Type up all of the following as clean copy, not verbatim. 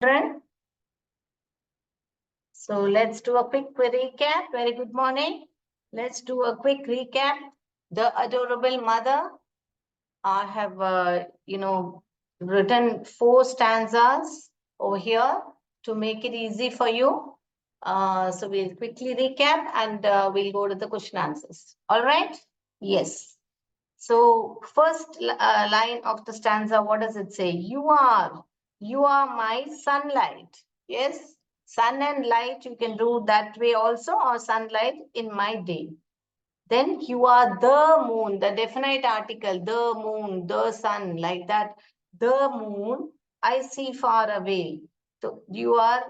children. So let's do a quick recap. Very good morning. Let's do a quick recap. The adorable mother. I have, written 4 stanzas over here to make it easy for you. So we'll quickly recap and we'll go to the question answers. All right? Yes. So first line of the stanza, what does it say? You are my sunlight. Yes. Sun and light, you can do that way also, or sunlight in my day. Then you are the moon, the definite article, the moon, the sun, like that. The moon, I see far away. So you are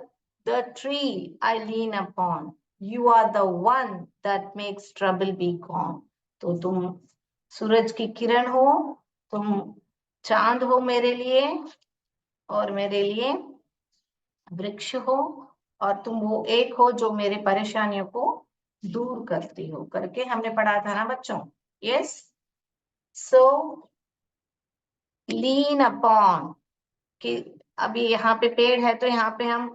the tree I lean upon. You are the one that makes trouble be gone. तो तुम सूरज की किरण हो, तुम चांद हो मेरे लिए, और मेरे लिए वृक्ष हो, और तुम वो एक हो जो मेरे परेशानियों को दूर करती हो, करके हमने पढ़ा था ना बच्चों. यस. सो लीन अपॉन, कि अभी यहाँ पे पेड़ है तो यहाँ पे हम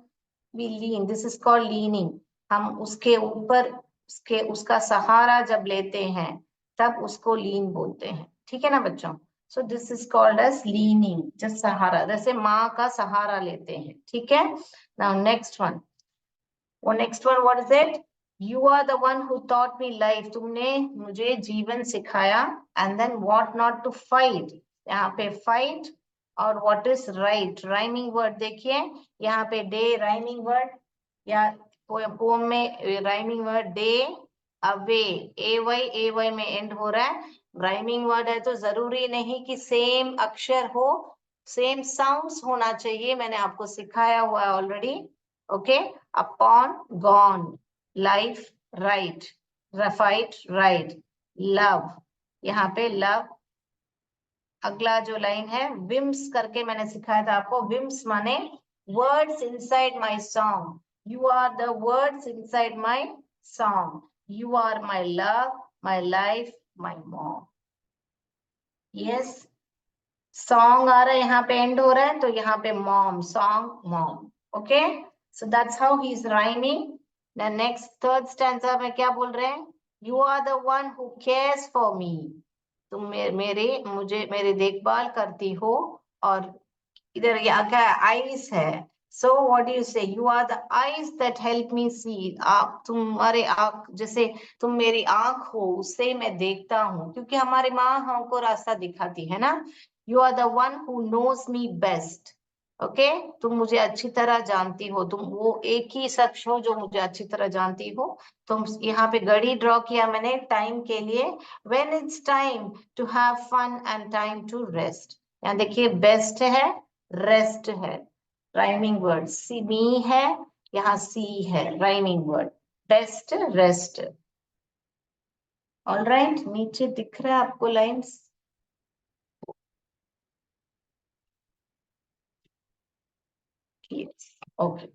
we lean, this is called leaning. हम उसके ऊपर उसका सहारा जब लेते हैं तब उसको लीन बोलते हैं. ठीक है ना बच्चों? So this is called as leaning, just सहारा, जैसे माँ का सहारा लेते हैं. ठीक है. Now next one. Next one what is it? You are the one who taught me life. तुमने मुझे जीवन सिखाया. And then what not to fight. यहाँ पे fight और what is right. Rhyming word देखिए. यहाँ पे day rhyming word, या poem में rhyming word day, away, ay में end हो रहा है. Rhyming word है तो जरूरी नहीं कि same अक्षर हो, same sounds होना चाहिए. मैंने आपको सिखाया हुआ है already. Okay. Upon, gone. Life, right. Fight, right. Love, यहाँ पे love. अगला जो लाइन है विम्स करके मैंने सिखाया था आपको. विम्स माने words inside my song. You are the words inside my song. You are my love, my life, my mom. Yes. Song आ रहा है, यहाँ पे end हो रहा है, तो यहाँ पे mom, song, mom. Okay. So that's how he is rhyming. The next third stanza में क्या बोल रहे हैं? You are the one who cares for me. तुम मेरी देखभाल करती हो. और इधर क्या है? Eyes है. So what do you say? You are the eyes that help me see. आप तुम्हारे आँख, जैसे तुम मेरी आँख हो, उससे मैं देखता हूँ, क्योंकि हमारी माँ हमको रास्ता दिखाती है ना. You are the one who knows me best. Okay. तुम मुझे अच्छी तरह जानती हो. तुम वो एक ही शख्स हो जो मुझे अच्छी तरह जानती हो. तुम यहाँ पे घड़ी ड्रॉ किया मैंने टाइम के लिए. When it's time to have fun and time to rest. यहाँ देखिए बेस्ट है, रेस्ट है, राइमिंग वर्ड. सी मी है, यहाँ सी है, rhyming word. Best, rest. All right. नीचे दिख रहा है आपको lines? Yes. Okay.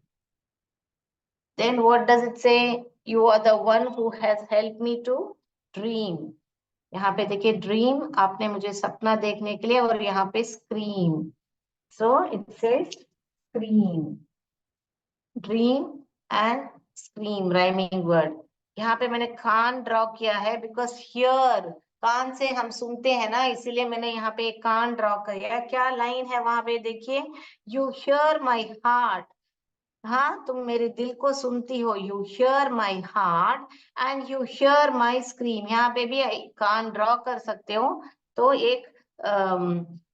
Then what does it say? You are the one who has helped me to dream. यहाँ पे देखिए ड्रीम, आपने मुझे सपना देखने के लिए, और यहाँ पे scream. So it says scream. Dream and scream, rhyming word. यहाँ पे मैंने कान ड्रॉ किया है बिकॉज हियर, कान से हम सुनते हैं ना, इसीलिए मैंने यहाँ पे एक कान ड्रॉ किया. क्या लाइन है वहां पे देखिए? You here my heart. हाँ, तुम मेरे दिल को सुनती हो. You here my heart and you here my scream. यहाँ पे भी कान ड्रॉ कर सकते हो. तो एक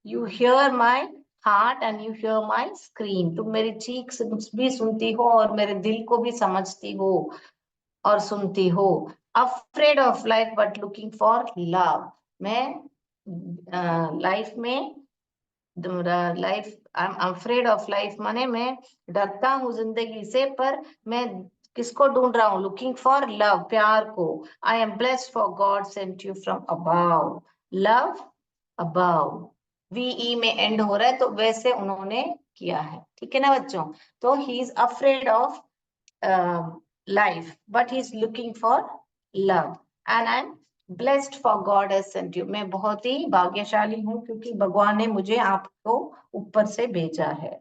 you here my heart and you here my scream. तुम मेरी चीख भी सुनती हो और मेरे दिल को भी समझती हो और सुनती हो. Afraid of life but looking for love. मैं लाइफ में life, I am afraid of life माने मैं डरता हूँ जिंदगी से, पर मैं किसको ढूंढ रहा हूँ? लुकिंग फॉर लव, प्यार को. I am blessed for God sent you from above. Love above, we में एंड हो रहा है, तो वैसे उन्होंने किया है. ठीक है ना बच्चों? तो he is afraid of life but he is looking for love. And I am blessed for God has sent you. मैं बहुत ही भाग्यशाली हूँ क्योंकि भगवान ने मुझे आपको ऊपर से भेजा है.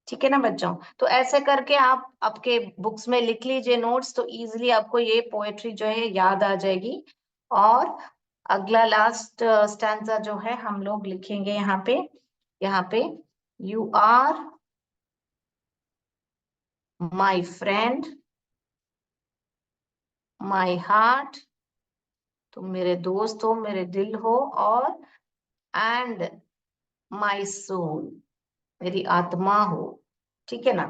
ठीक है ना बच्चों? तो ऐसे करके आप आपके बुक्स में लिख लीजिए नोट्स, तो इजीली आपको ये पोएट्री जो है याद आ जाएगी। और अगला लास्ट स्टैंजा जो है हम लोग लिखेंगे यहाँ पे you are my friend, my heart, तुम मेरे दोस्त हो, मेरे दिल हो, और एंड माई सोल, मेरी आत्मा हो। ठीक है ना?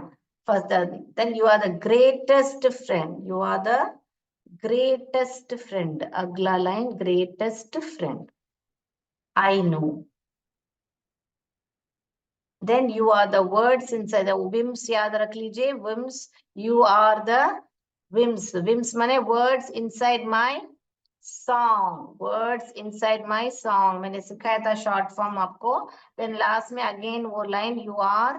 First, then you are the greatest friend, you are the greatest friend. अगला line, greatest friend I know. Then you are the words inside the whims, याद रख लीजिए whims, you are the whims, whims माने words inside my song, words inside my song, मैंने सिखाया था short form आपको। Then last में again वो लाइन, यू आर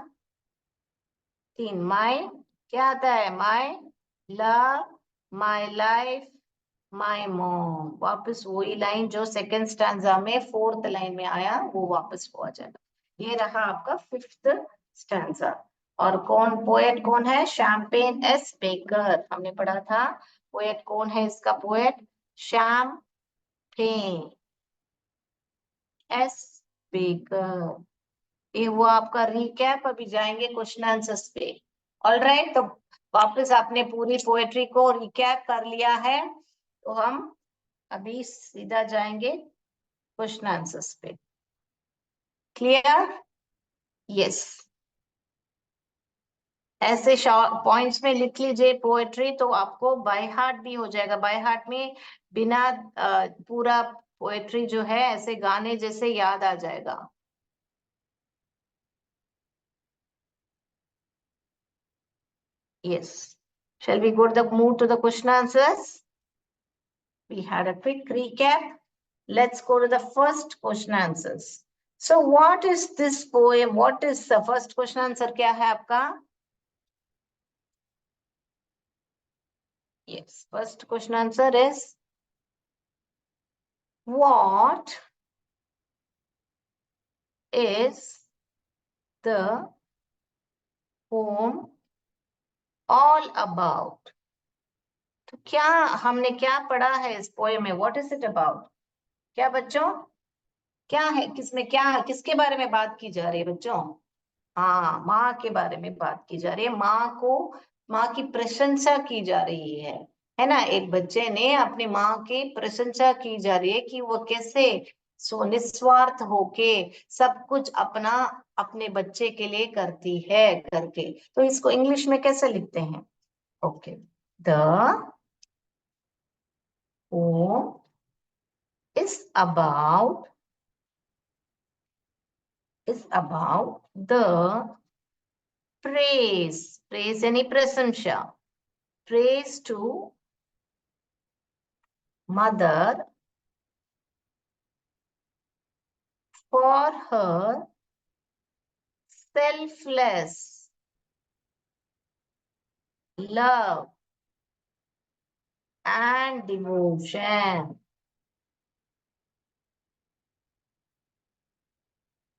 तीन, माई क्या आता है, my love, my life, my mom, वापस वही लाइन जो सेकंड स्टैंजा में फोर्थ लाइन में आया वो वापस हो जाएगा। ये रहा आपका फिफ्थ स्टैंजा। और कौन पोएट कौन है, शैम्पेन एस बेकर, हमने पढ़ा था। पोएट कौन है इसका, पोएट शैम्पेन एस बेकर। ये वो आपका रिकैप, अभी जाएंगे क्वेश्चन आंसर्स पे। ऑल राइट, तो वापस आपने पूरी पोएट्री को रिकैप कर लिया है, तो हम अभी सीधा जाएंगे क्वेश्चन आंसर्स पे। क्लियर? यस। ऐसे पॉइंट्स में लिख लीजिए पोएट्री, तो आपको बाय हार्ट भी हो जाएगा। बाय हार्ट में बिना पूरा पोएट्री जो है ऐसे गाने जैसे याद आ जाएगा। Yes. Shall we go to the move to the question answers? We had a quick recap. Let's go to the first question answers. So what is this poem? What is the first question answer? क्या है आपका? Yes, first question answer is what is the poem all about? तो क्या हमने क्या पढ़ा है इस पोएम में? What is it about? क्या बच्चों? क्या है, किसमें क्या है, किसके बारे में बात की जा रही है बच्चों? हाँ, माँ के बारे में बात की जा रही है। माँ की प्रशंसा की जा रही है ना? एक बच्चे ने अपनी माँ की प्रशंसा की जा रही है कि वो कैसे सो निस्वार्थ होके सब कुछ अपना अपने बच्चे के लिए करती है करके। तो इसको इंग्लिश में कैसे लिखते हैं? Okay, the pome is about the praise यानी प्रशंसा, praise to mother for her selfless love and devotion.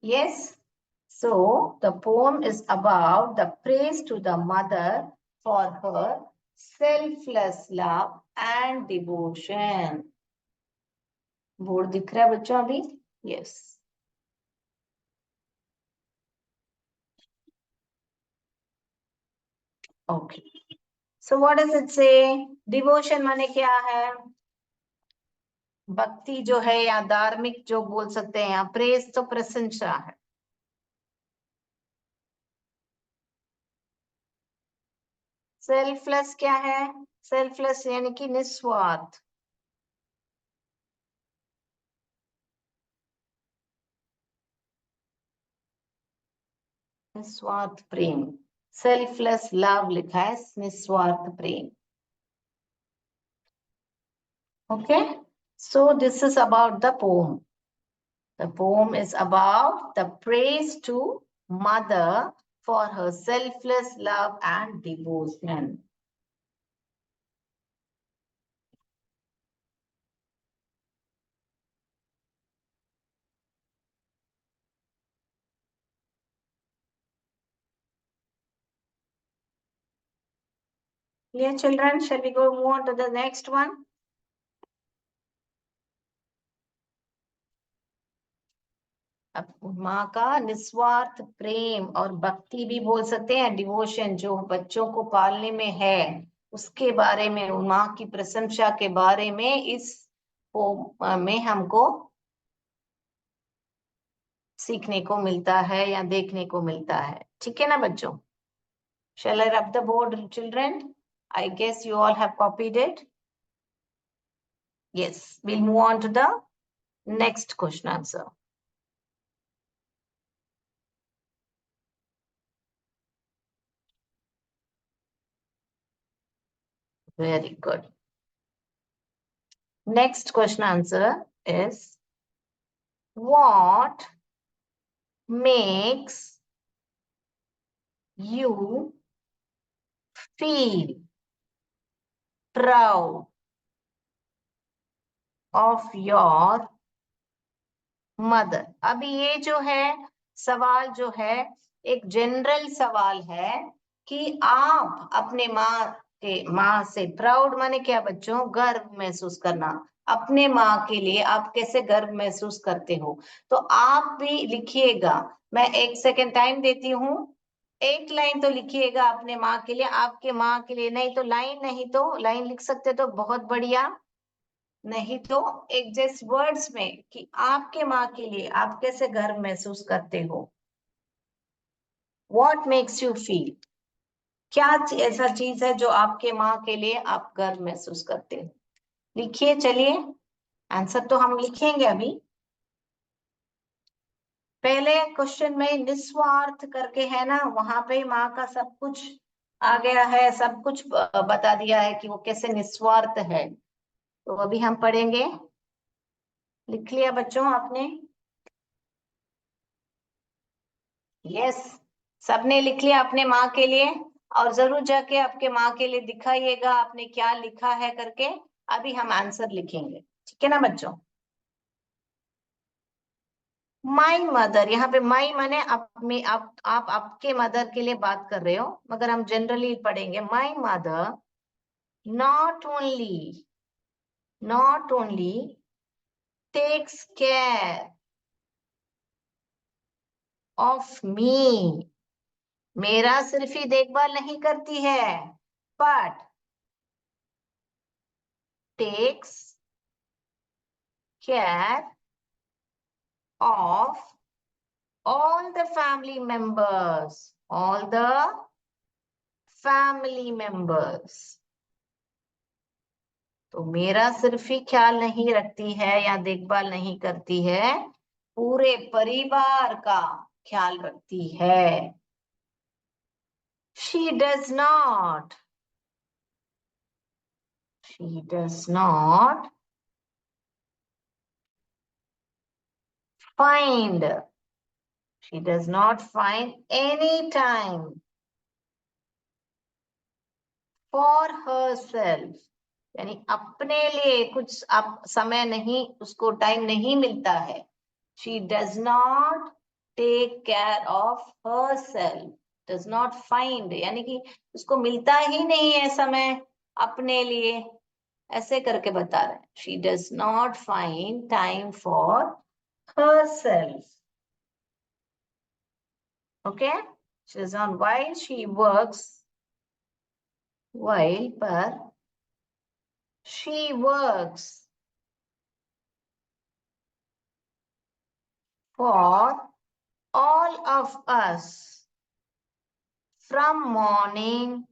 Yes, so the poem is about the praise to the mother for her selfless love and devotion. Board दिख रहा है बच्चों अभी? Yes. Okay. So what does it say? Devotion माने क्या है? भक्ति जो है या धार्मिक जो बोल सकते हैं, यहाँ प्रेस तो प्रशंसा है। सेल्फलेस क्या है? सेल्फलेस यानी कि निस्वार्थ। निस्वार्थ प्रेम, सेल्फलेस लव लिखा है, निस्वार्थ प्रेम। Okay, so this is about the poem. The poem is about the praise to mother for her selfless love and devotion. Clear, children? Shall we go move on to the next one? अब माँ का निस्वार्थ प्रेम और भक्ति भी बोल सकते हैं, डिवोशन जो बच्चों को पालने में है, उसके बारे में, माँ की प्रशंसा के बारे में इस में हमको सीखने को मिलता है या देखने को मिलता है। ठीक है ना बच्चों? Shall I rub the board, children? I guess you all have copied it. Yes, we'll move on to the next question answer. Very good. Next question answer is, what makes you feel proud of your mother? अभी ये जो है सवाल जो है एक general सवाल है कि आप अपने माँ से प्राउड माने क्या बच्चों? गर्व महसूस करना। अपने माँ के लिए आप कैसे गर्व महसूस करते हो? तो आप भी लिखिएगा। मैं 1 सेकेंड टाइम देती हूँ। एक लाइन तो लिखिएगा अपने माँ के लिए, आपके माँ के लिए नहीं तो लाइन, नहीं तो लाइन लिख सकते तो बहुत बढ़िया, नहीं तो एक जस्ट वर्ड्स में कि आपके माँ के लिए आप कैसे गर्व महसूस करते हो। व्हाट मेक्स यू फील, क्या ऐसा चीज है जो आपके माँ के लिए आप गर्व महसूस करते हो? लिखिए, चलिए आंसर तो हम लिखेंगे अभी। पहले क्वेश्चन में निस्वार्थ करके है ना, वहां पे माँ का सब कुछ आ गया है, सब कुछ बता दिया है कि वो कैसे निस्वार्थ है। तो अभी हम पढ़ेंगे। लिख लिया बच्चों आपने? यस, सबने लिख लिया अपने माँ के लिए? और जरूर जाके आपके माँ के लिए दिखाइएगा आपने क्या लिखा है करके। अभी हम आंसर लिखेंगे, ठीक है ना बच्चों? माई मदर, यहाँ पे माई माने आप आपके मदर के लिए बात कर रहे हो, मगर हम जनरली पढ़ेंगे my mother not only takes care of me, मेरा सिर्फ ही देखभाल नहीं करती है, but takes care of all the family members, all the family members। तो मेरा सिर्फ ही ख्याल नहीं रखती है या देखभाल नहीं करती है, पूरे परिवार का ख्याल रखती है। she does not find any time for herself, यानी अपने लिए कुछ समय नहीं, उसको टाइम नहीं मिलता है। she does not take care of herself, does not find यानी कि उसको मिलता ही नहीं है समय अपने लिए, ऐसे करके बता रहे हैं। she does not find time for herself, okay? she does not, while she works, पर she works for all of us from morning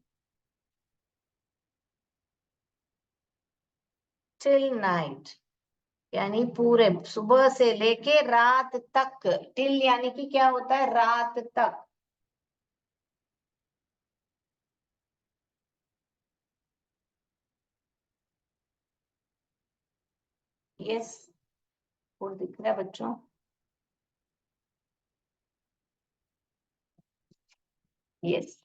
till night, यानी पूरे सुबह से लेके रात तक। टिल यानी कि क्या होता है? रात तक। यस, बोर्ड दिख रहा है बच्चों? यस,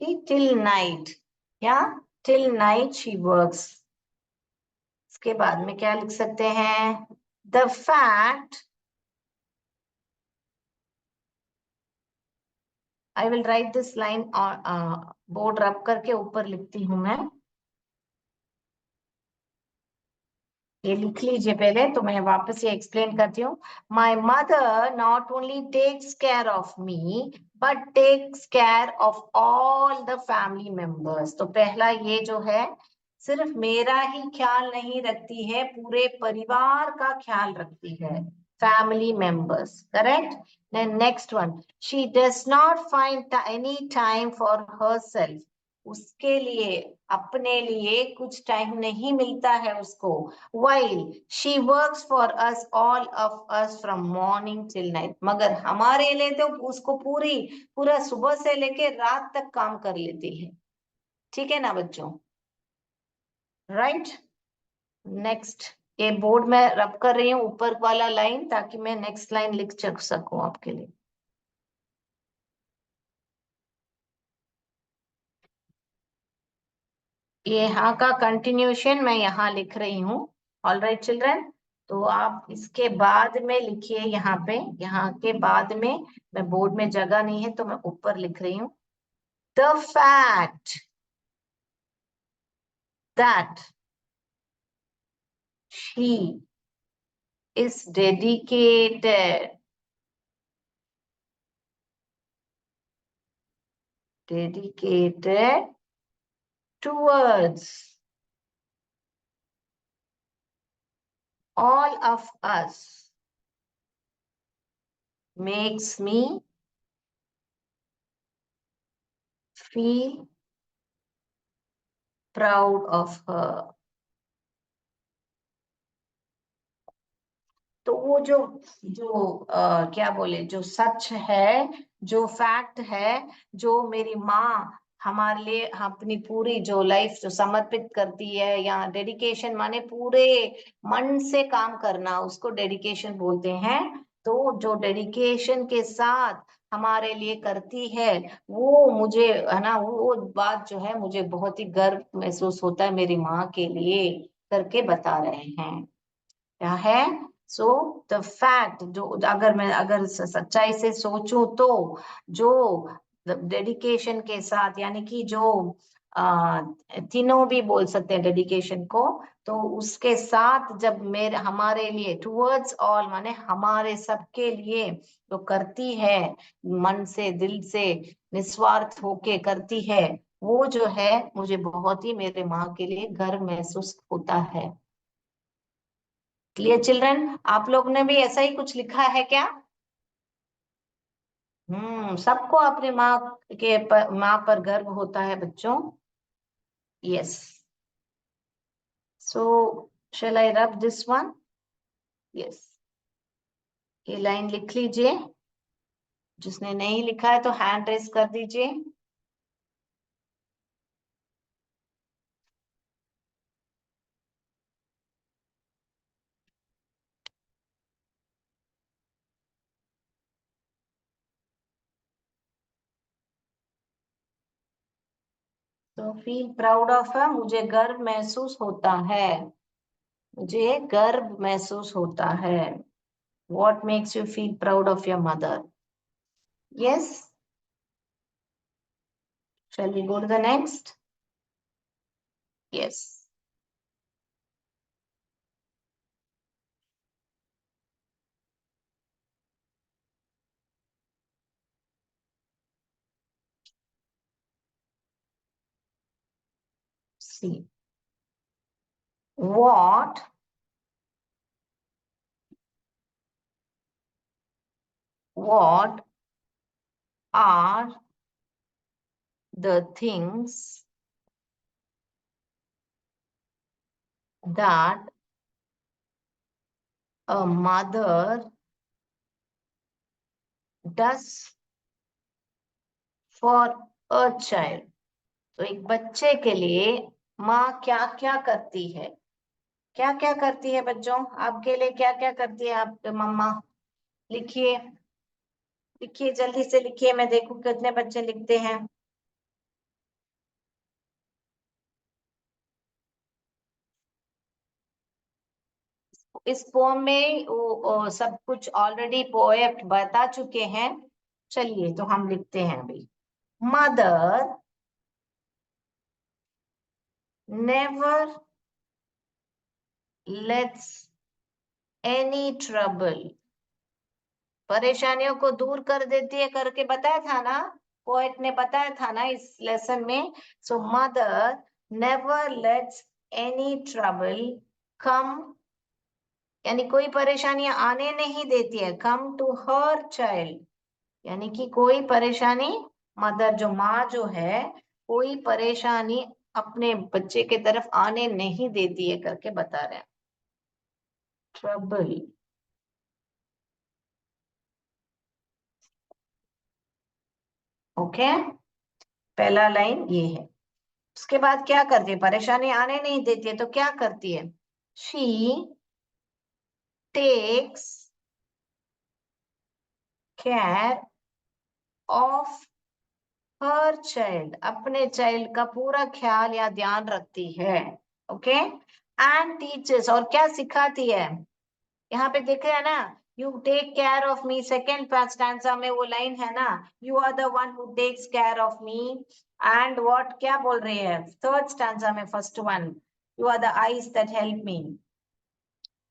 टिल नाइट या टिल नाइट शी वर्क्स। इसके बाद में क्या लिख सकते हैं? The fact I will write this line, board रब करके ऊपर लिखती हूँ मैं। ये लिख लीजिए पहले, तो मैं वापस ये एक्सप्लेन करती हूँ। My mother not only takes care of me but takes care of all the family members. तो पहला ये जो है, सिर्फ मेरा ही ख्याल नहीं रखती है, पूरे परिवार का ख्याल रखती है, family members, correct. Then next one, she does not find any time for her, उसके लिए, अपने लिए कुछ टाइम नहीं मिलता है उसको। while she works for us, all of us from morning till night, मगर हमारे लिए तो उसको पूरा सुबह से लेके रात तक काम कर लेती है। ठीक है ना बच्चों, राइट। नेक्स्ट, ये बोर्ड में रब कर रही हूँ ऊपर वाला लाइन, ताकि मैं नेक्स्ट लाइन लिख सकूं आपके लिए। ये यहाँ का कंटिन्यूशन मैं यहाँ लिख रही हूँ। ऑल राइट चिल्ड्रन, तो आप इसके बाद में लिखिए यहाँ पे, यहाँ के बाद में, मैं बोर्ड में जगह नहीं है तो मैं ऊपर लिख रही हूँ। The fact that she is dedicated towards all of us makes me feel proud of her। तो वो जो जो क्या बोले, जो सच है, जो फैक्ट है, जो मेरी माँ हमारे लिए अपनी पूरी जो लाइफ जो समर्पित करती है, या डेडिकेशन माने पूरे मन से काम करना, उसको डेडिकेशन बोलते हैं। तो जो डेडिकेशन के साथ हमारे लिए करती है, वो मुझे, है ना, वो बात जो है मुझे बहुत ही गर्व महसूस होता है मेरी माँ के लिए, करके बता रहे हैं। क्या है? सो द फैक्ट, जो अगर सच्चाई से सोचूं तो, जो डेडिकेशन के साथ, यानी कि जो आ, तीनों भी बोल सकते हैं डेडिकेशन को, तो उसके साथ जब मेरे हमारे लिए, टुवर्ड्स ऑल माने हमारे सबके लिए जो करती है, मन से दिल से निस्वार्थ होके करती है, वो जो है मुझे बहुत ही मेरे माँ के लिए गर्व महसूस होता है। क्लियर चिल्ड्रन, आप लोग ने भी ऐसा ही कुछ लिखा है क्या? सबको अपने माँ पर गर्व होता है बच्चों। Yes, so shall I rub this one? Yes, ये लाइन लिख लीजिए। जिसने नहीं लिखा है तो हैंड रेस कर दीजिए। तो फील प्राउड ऑफ है, मुझे गर्व महसूस होता है, मुझे गर्व महसूस होता है। What makes you feel proud of your mother? Yes. Shall we go to the next? Yes. See. What are the things that a mother does for a child? तो एक बच्चे के लिए माँ क्या क्या करती है? क्या क्या करती है बच्चों, आपके लिए क्या क्या करती है आपके मम्मा? लिखिए, लिखिए, जल्दी से लिखिए, मैं देखूं कितने बच्चे लिखते हैं। इस पोम में वो सब कुछ ऑलरेडी पोएट बता चुके हैं। चलिए तो हम लिखते हैं अभी, mother never lets any trouble, परेशानियों को दूर कर देती है करके बताया था ना, पोएट ने बताया था ना इस लेसन में। So mother never lets any trouble come, यानी कोई परेशानियां आने नहीं देती है, कम टू हर चाइल्ड, यानी कि कोई परेशानी, मदर जो माँ जो है, कोई परेशानी अपने बच्चे के तरफ आने नहीं देती है करके बता रहे हैं। ट्रबल, ओके, पहला लाइन ये है। उसके बाद क्या करती है, परेशानी आने नहीं देती है तो क्या करती है, she takes care of her child, अपने चाइल्ड का पूरा ख्याल या ध्यान रखती है, ओके। एंड टीचर्स, और क्या सिखाती है, यहाँ पे देख रहे हैं ना, you take care of me, second stanza में वो लाइन है ना, you are the one who takes care of me, and what क्या बोल रही है थर्ड स्टैंजा में, first one, you are the eyes that help me,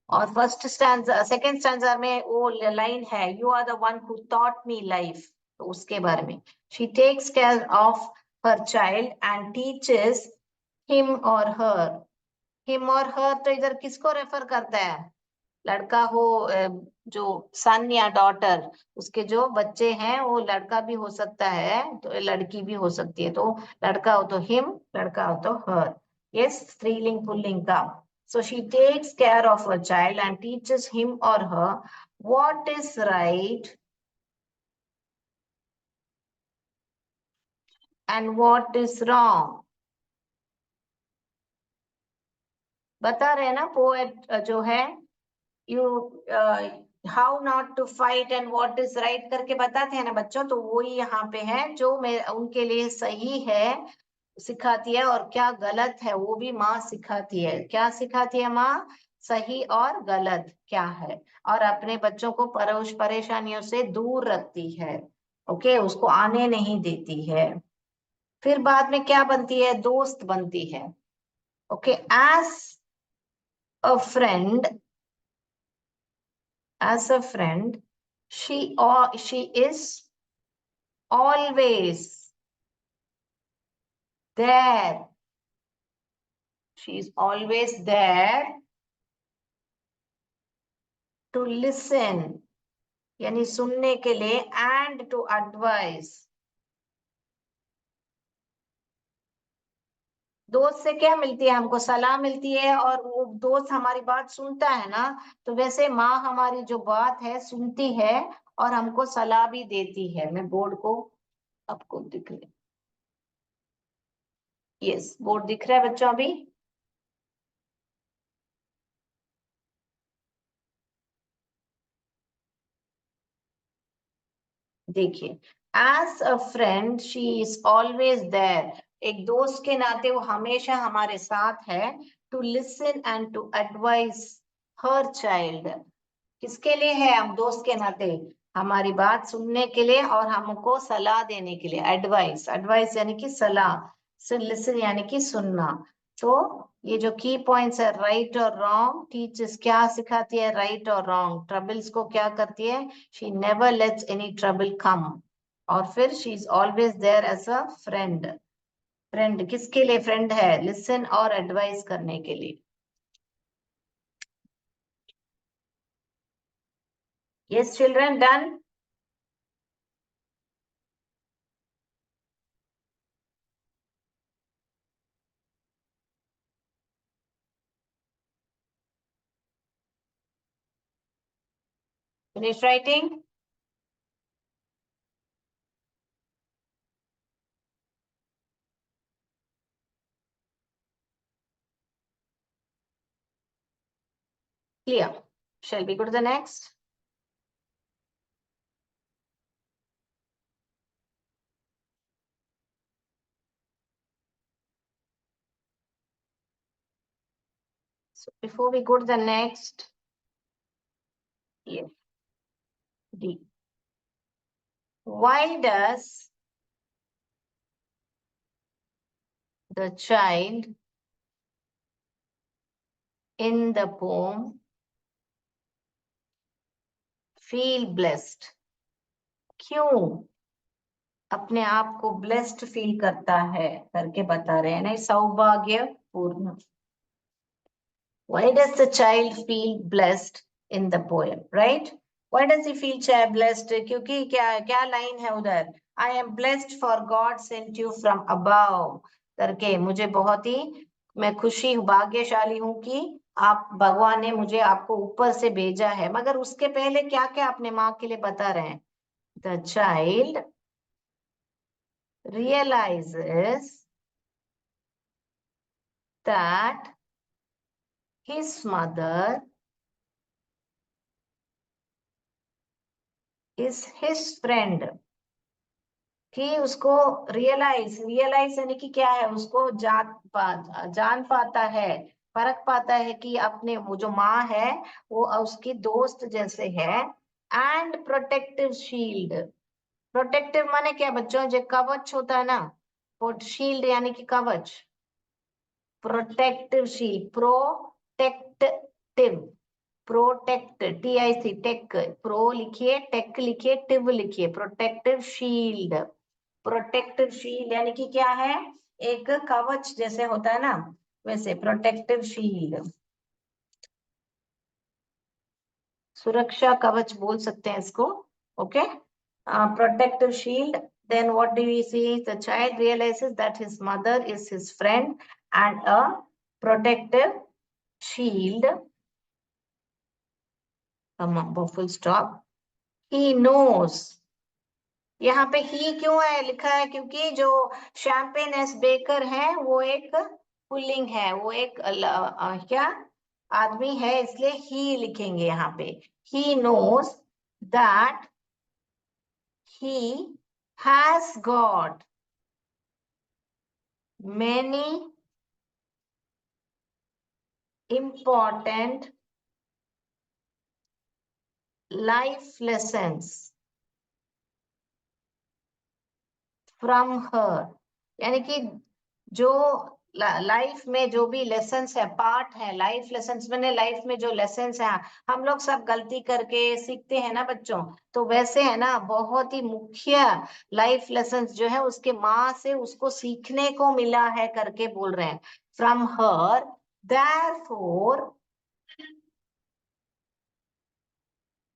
और फर्स्ट स्टैंजा सेकंड स्टैंजा में वो लाइन है, you are the one who taught me life, तो उसके बारे में, she takes care of her child and teaches him और हर, him और हर तो इधर किसको रेफर करता है, लड़का हो, जो सन या डॉटर, उसके जो बच्चे हैं वो लड़का भी हो सकता है तो लड़की भी हो सकती है, तो लड़का हो तो हिम, लड़का हो तो हर, ये स्त्रीलिंग पुल्लिंग का। So she takes care of a child and teaches him और her what is right and what is wrong, बता रहे हैं ना पोएट जो है, you how not to fight and what is right करके बताते हैं ना बच्चों, तो वही यहाँ पे है, जो मैं उनके लिए सही है सिखाती है और क्या गलत है वो भी माँ सिखाती है, क्या सिखाती है माँ, सही और गलत क्या है, और अपने बच्चों को परेशानियों से दूर रखती है, ओके, उसको आने नहीं देती है। फिर बाद में क्या बनती है, दोस्त बनती है, okay, as a friend, as a friend, she is always there. She is always there to listen, यानी सुनने के लिए, and to advise, दोस्त से क्या मिलती है हमको, सलाह मिलती है, और वो दोस्त हमारी बात सुनता है ना, तो वैसे माँ हमारी जो बात है सुनती है और हमको सलाह भी देती है। मैं बोर्ड को आपको दिख रहा है, यस बोर्ड दिख रहा है बच्चों अभी, देखिए, as a friend she is always there, एक दोस्त के नाते वो हमेशा हमारे साथ है, to listen and to advise her child, किसके लिए है, हम दोस्त के नाते, हमारी बात सुनने के लिए और हमको सलाह देने के लिए, एडवाइस, एडवाइस यानी कि सलाह, लिसन यानी कि सुनना। तो ये जो की पॉइंट्स है, राइट और रॉन्ग, टीचर्स क्या सिखाती है, राइट और रॉन्ग, ट्रबल्स को क्या करती है, she never lets any trouble come, और फिर she is always there as a friend, friend किसके लिए फ्रेंड है, लिसन और एडवाइस करने के लिए। Yes children, done, finish writing, clear, shall we go to the next. So before we go to the next, yeah, D. Why does the child in the poem feel blessed? क्यों अपने आप को blessed feel करता है करके बता रहे हैं ना, सौभाग्यपूर्ण। Why does the child feel blessed in the poem, right? Why does he feel blessed? क्योंकि क्या क्या लाइन है उधर, I am blessed for God sent you from above करके, मुझे बहुत ही, मैं खुशी हूँ, भाग्यशाली हूँ कि आप, भगवान ने मुझे आपको ऊपर से भेजा है। मगर उसके पहले क्या क्या अपने माँ के लिए बता रहे हैं? The child realizes that his mother is his friend, कि उसको रियलाइज यानी कि क्या है, उसको जान पाता है, फर्क पाता है कि अपने वो जो माँ है वो उसकी दोस्त जैसे है। एंड प्रोटेक्टिव शील्ड, प्रोटेक्टिव माने क्या बच्चों, जो कवच होता है ना, शील्ड यानी कि कवच, protective shield, protective, protect, TIC, tec, pro लिखिए, टेक लिखिए, टिव लिखिए, प्रोटेक्टिव शील्ड। प्रोटेक्टिव शील्ड यानी कि क्या है, एक कवच जैसे होता है ना, वैसे प्रोटेक्टिव शील्ड, सुरक्षा कवच बोल सकते हैं इसको। Okay, protective shield. Then what do we see? The child realizes that his mother is his friend and a protective shield. Full stop. He knows. यहाँ पे ही क्यों है लिखा है? क्योंकि जो शैम्पेन एस बेकर है वो एक पुल्लिंग है, वो एक क्या आदमी है, इसलिए ही लिखेंगे यहाँ पे। He knows that he has got many important life lessons from her, यानी कि जो लाइफ में जो भी लेसन्स है, पार्ट है, लाइफ लेसन्स मैंने लाइफ में जो लेसन्स है, हम लोग सब गलती करके सीखते हैं ना बच्चों, तो वैसे है ना, बहुत ही मुख्य लाइफ लेसन्स जो है उसके माँ से उसको सीखने को मिला है करके बोल रहे हैं, from her, therefore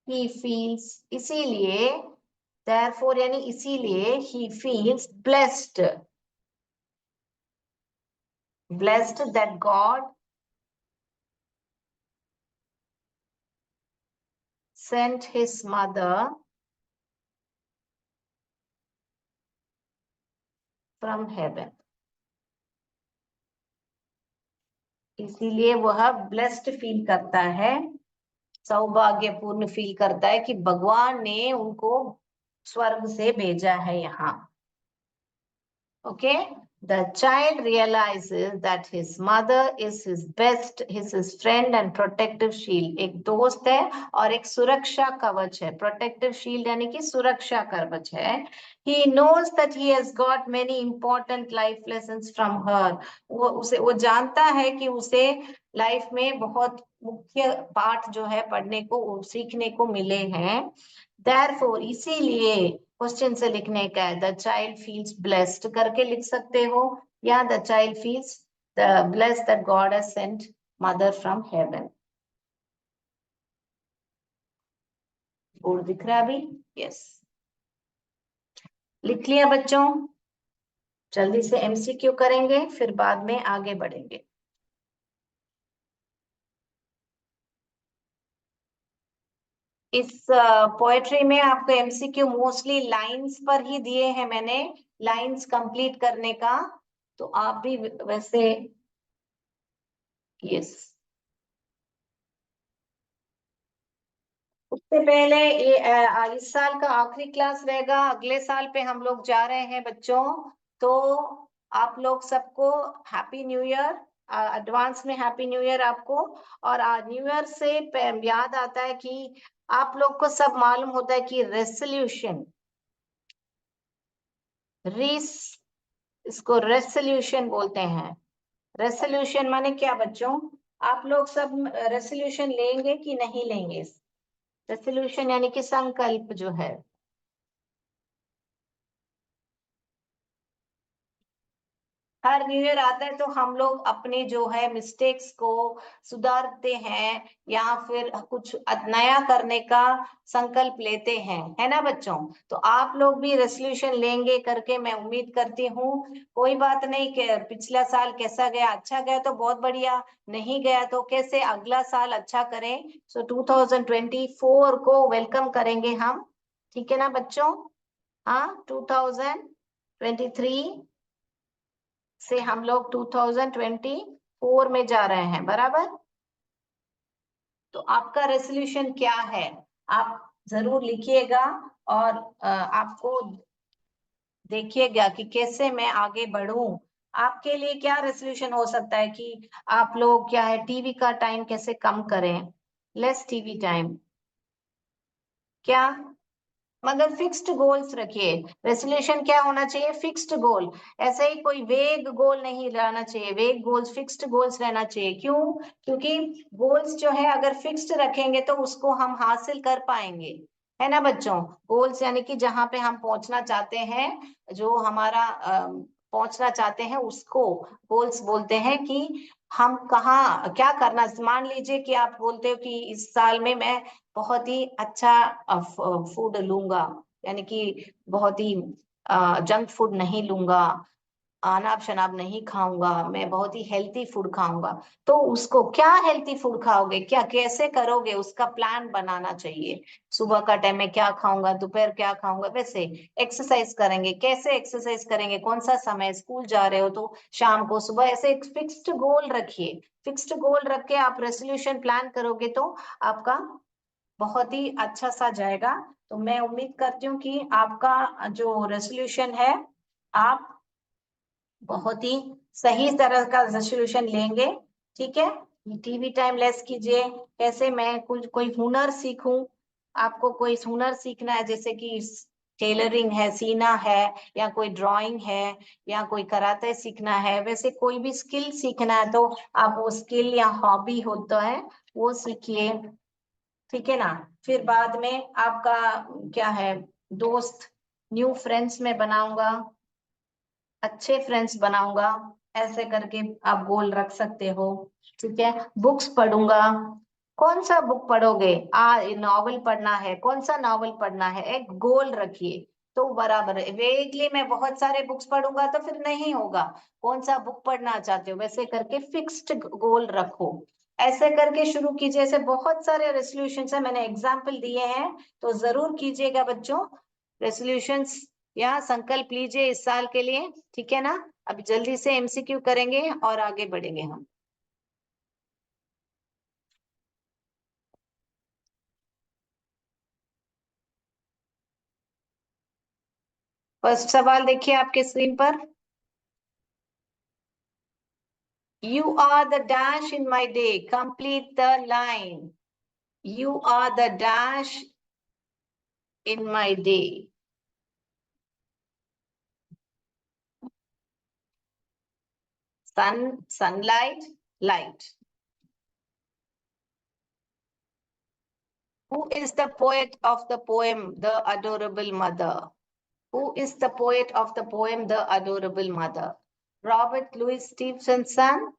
he feels, इसीलिए, देयरफॉर यानी इसीलिए, he feels blessed, blessed that God sent his mother from heaven, इसीलिए वह ब्लेस्ड फील करता है, सौभाग्यपूर्ण फील करता है कि भगवान ने उनको स्वर्ग से भेजा है यहाँ। Okay, the child realizes that his mother is his friend and protective shield. एक दोस्त है और एक सुरक्षा कवच है। Protective shield यानी कि सुरक्षा कवच है। He knows that he has got many important life lessons from her. वो जानता है कि उसे लाइफ में बहुत मुख्य पाठ जो है पढ़ने को, सीखने को मिले हैं। Therefore, इसीलिए क्वेश्चन से लिखने का है, द चाइल्ड फील्स ब्लेस्ड करके लिख सकते हो, या the child feels the blessed that God has sent mother from heaven. Board दिख रहा है अभी? यस, लिख लिया बच्चों? जल्दी से MCQ करेंगे, फिर बाद में आगे बढ़ेंगे। इस पोएट्री में आपको MCQ मोस्टली लाइंस पर ही दिए हैं मैंने, लाइंस कंप्लीट करने का, तो आप भी वैसे, यस। उससे पहले ये इस साल का आखिरी क्लास रहेगा, अगले साल पे हम लोग जा रहे हैं बच्चों, तो आप लोग सबको हैप्पी न्यू ईयर, एडवांस में हैप्पी न्यू ईयर आपको। और न्यू ईयर से याद आता है कि आप लोग को सब मालूम होता है कि रेसोल्यूशन, रिस इसको रेसोल्यूशन बोलते हैं। रेसोल्यूशन माने क्या बच्चों? आप लोग सब रेसोल्यूशन लेंगे कि नहीं लेंगे? रेसोल्यूशन यानी कि संकल्प जो है। हर न्यू ईयर आता है तो हम लोग अपने जो है मिस्टेक्स को सुधारते हैं या फिर कुछ नया करने का संकल्प लेते हैं, है ना बच्चों? तो आप लोग भी रेसोल्यूशन लेंगे करके मैं उम्मीद करती हूँ। कोई बात नहीं कि पिछला साल कैसा गया, अच्छा गया तो बहुत बढ़िया, नहीं गया तो कैसे अगला साल अच्छा करें। सो 2024 को वेलकम करेंगे हम, ठीक है ना बच्चों? हाँ, 2023 से हम लोग 2024 में जा रहे हैं, बराबर? तो आपका रेसोल्यूशन क्या है, आप जरूर लिखिएगा। और आपको देखिएगा कि कैसे मैं आगे बढ़ूं। आपके लिए क्या रेसोल्यूशन हो सकता है कि आप लोग क्या है, टीवी का टाइम कैसे कम करें, लेस टीवी टाइम, क्या? मगर फिक्स्ड गोल्स रखिए। रेसोल्यूशन क्या होना चाहिए? फिक्स्ड गोल। ऐसे ही कोई वेग गोल नहीं रहना चाहिए, वेग गोल्स, फिक्स्ड गोल्स रहना चाहिए। क्यों? क्योंकि गोल्स जो है अगर फिक्स्ड रखेंगे तो उसको हम हासिल कर पाएंगे, है ना बच्चों? गोल्स यानी कि जहां पे हम पहुंचना चाहते हैं, जो हमारा पहुंचना चाहते हैं उसको गोल्स बोलते हैं। कि हम कहाँ क्या करना, मान लीजिए कि आप बोलते हो कि इस साल में मैं बहुत ही अच्छा फूड लूंगा, यानी कि बहुत ही जंक फूड नहीं लूंगा, अनाप शनाप नहीं खाऊंगा, मैं बहुत ही हेल्थी फूड खाऊंगा। तो उसको क्या हेल्थी फूड खाओगे, क्या कैसे करोगे, उसका प्लान बनाना चाहिए। सुबह का टाइम में क्या खाऊंगा, दोपहर क्या खाऊंगा, वैसे एक्सरसाइज करेंगे, कैसे एक्सरसाइज करेंगे, कौन सा समय, स्कूल जा रहे हो तो शाम को, सुबह, ऐसे एक फिक्स्ड गोल रखिए। फिक्स्ड गोल रख के आप रेसोल्यूशन प्लान करोगे तो आपका बहुत ही अच्छा सा जाएगा। तो मैं उम्मीद करती हूँ कि आपका जो रेसोल्यूशन है, आप बहुत ही सही तरह का रेजोल्यूशन लेंगे, ठीक है? टीवी टाइम लेस कीजिए। कैसे मैं कुछ कोई हुनर सीखूं, आपको कोई हुनर सीखना है, जैसे कि टेलरिंग है, सीना है, या कोई ड्राइंग है, या कोई कराटे सीखना है, वैसे कोई भी स्किल सीखना है तो आप वो स्किल या हॉबी होता है वो सीखिए, ठीक है ना? फिर बाद में आपका क्या है, दोस्त, न्यू फ्रेंड्स में बनाऊंगा, अच्छे फ्रेंड्स बनाऊंगा, ऐसे करके आप गोल रख सकते हो, ठीक है? बुक्स पढ़ूंगा। कौन सा बुक पढ़ोगे? नॉवल पढ़ना है, कौन सा नॉवल पढ़ना है, एक गोल रखिए। तो बराबर है, वेगली मैं बहुत सारे बुक्स पढ़ूंगा तो फिर नहीं होगा। कौन सा बुक पढ़ना चाहते हो, वैसे करके फिक्स्ड गोल रखो। ऐसे करके शुरू कीजिए। ऐसे बहुत सारे रेसोल्यूशन है, मैंने एग्जाम्पल दिए हैं, तो जरूर कीजिएगा बच्चों रेसोल्यूशंस, या संकल्प लीजिए इस साल के लिए, ठीक है ना? अब जल्दी से एमसीक्यू करेंगे और आगे बढ़ेंगे हम। फर्स्ट सवाल देखिए आपके स्क्रीन पर। You are the dash in my day, complete the line. You are the dash in my day. Sun, sunlight, light. Who is the poet of the poem The Adorable Mother? Who is the poet of the poem The Adorable Mother? Robert Louis Stevenson,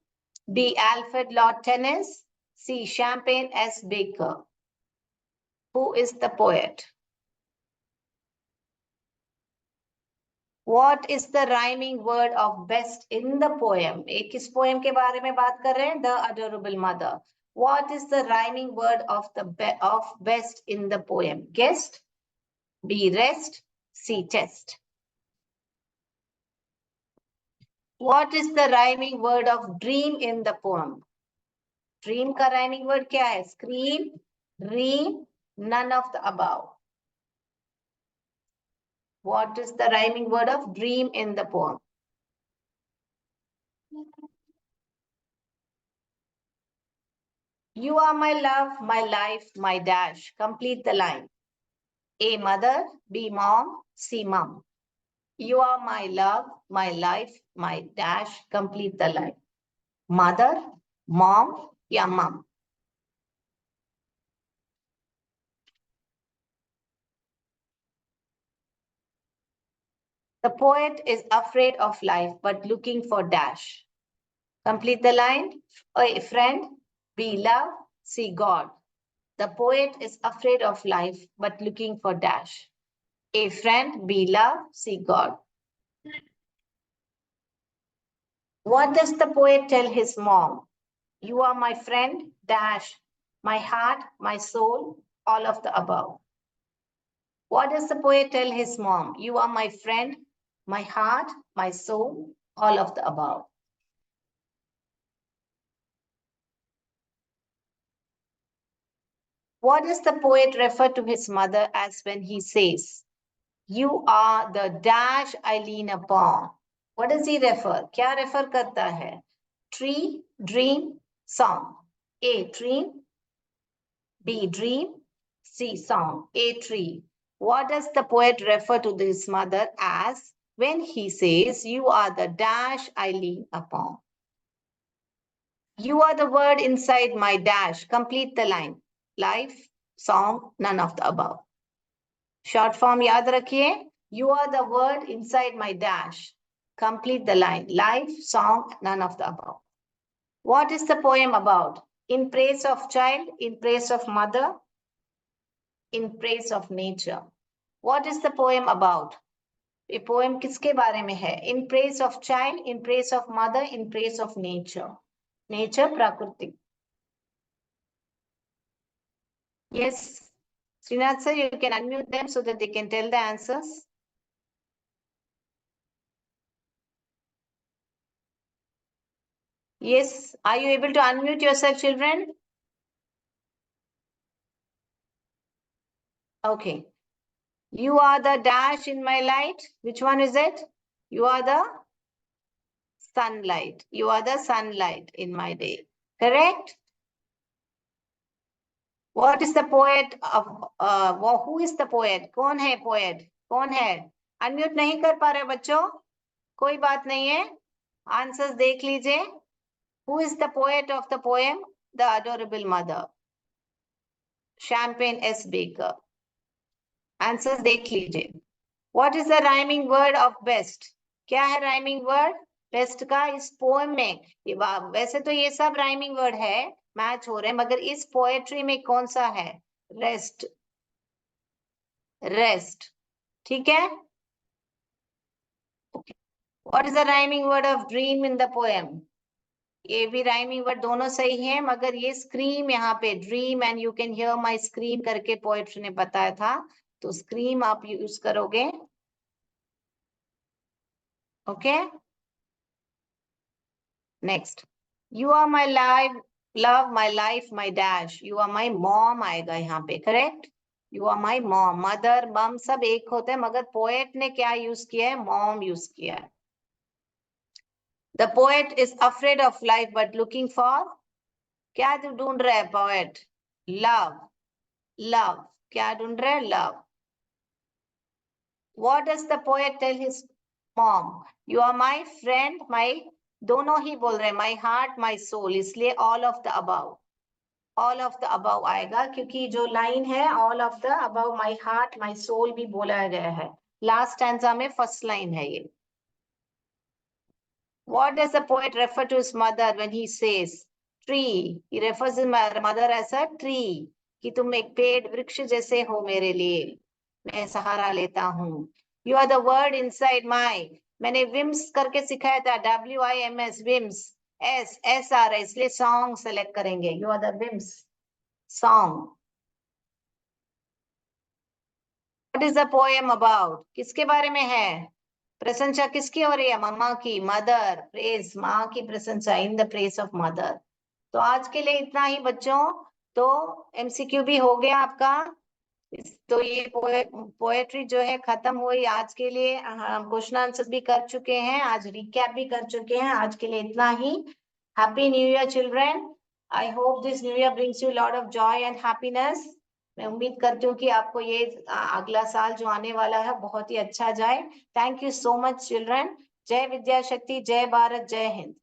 B. Alfred Lord Tennyson, C. Champagne S. Baker. Who is the poet? What is the rhyming word of best in the poem? एक किस poem के बारे में बात कर रहे हैं? The Adorable Mother. What is the rhyming word of of best in the poem? Guest, B. Rest, C. Test. What is the rhyming word of dream in the poem? Dream का rhyming word क्या है? Scream, dream, none of the above. What is the rhyming word of dream in the poem? You are my love, my life, my dash. Complete the line. A. Mother, B. Mom, C. Mum. You are my love, my life, my dash. Complete the line. Mother, mom या mom. The poet is afraid of life but looking for dash. Complete the line. A friend, be love, see God. The poet is afraid of life but looking for dash. A friend, be love, see God. What does the poet tell his mom? You are my friend, dash, my heart, my soul, all of the above. What does the poet tell his mom? You are my friend, my heart, my soul, all of the above. What does the poet refer to his mother as when he says, you are the dash I lean upon? What does he refer? क्या refer करता है? Tree, dream, song. A, dream. B, dream. C, song. A, tree. What does the poet refer to his mother as when he says, you are the dash I lean upon? You are the word inside my dash. Complete the line. Life, song, none of the above. Short form याद रखिए. You are the word inside my dash. Complete the line. Life, song, none of the above. What is the poem about? In praise of child, in praise of mother, in praise of nature. What is the poem about? ये poem किसके बारे में है? In praise of child, in praise of mother, in praise of nature. Nature, prakriti. Yes. Srinath sir, you can unmute them so that they can tell the answers. Yes. Are you able to unmute yourself, children? Okay. You are the dash in my light. Which one is it? You are the sunlight. You are the sunlight in my day. Correct? What is the poet of who is the poet? कौन है poet? कौन है? Unmute नहीं कर पा रहे बच्चों? कोई बात नहीं है. Answers देख लीजिए. Who is the poet of the poem? The Adorable Mother. Champagne S. Baker. Answers देख लीजिए. What is the rhyming word of best? क्या है rhyming word? Best का इस poem में. वैसे तो ये सब rhyming word है, मैच हो रहे हैं, मगर इस poetry में कौन सा है? Rest. Rest. ठीक है? Okay. What is the rhyming word of dream in the poem? ये भी rhyming word दोनों सही है, मगर ये scream यहाँ पे dream and you can hear my scream करके poet ने बताया था, तो scream आप यूज करोगे. Okay? Next. You are my life, love, my life, my dash. You are my mom आएगा यहाँ पे. Correct? You are my mom. Mother, mom सब एक होते हैं, मगर poet ने क्या use किया है? Mom use किया है. The poet is afraid of life but looking for, क्या ढूंढ रहा है poet? Love. Love. क्या ढूंढ रहा है? Love. What does the poet tell his mom? You are my friend, my, दोनों ही बोल रहे हैं, my heart, my soul, इसलिए all of the above. All of the above आएगा, क्योंकि जो line है all of the above, my heart, my soul भी बोला गया है. Last stanza में first line है ये. What does the poet refer to his mother when he says tree? He refers to his mother as a tree. कि तुम एक पेड़ वृक्ष जैसे हो मेरे लिए, मैं सहारा लेता हूँ. You are the word inside my. मैंने विम्स करके सिखाया था, WIMS, विम्स. S आ रहा है, इसलिए song select करेंगे. You are the whims, song. What is the poem about? किसके बारे में है? प्रशंसा किसकी हो रही है? मम्मा की. मदर, प्रेज, माँ की प्रशंसा, in the press of mother. तो आज के लिए इतना ही बच्चों. तो MCQ भी हो गया आपका. तो ये पोएट्री जो है खत्म हुई आज के लिए. हम क्वेश्चन आंसर भी कर चुके हैं, आज रिकैप भी कर चुके हैं. आज के लिए इतना ही. Happy new year children. I hope this new year brings you lot of joy and happiness. मैं उम्मीद करती हूँ कि आपको ये अगला साल जो आने वाला है बहुत ही अच्छा जाए। Thank you so much children. जय विद्या शक्ति, जय भारत, जय हिंद।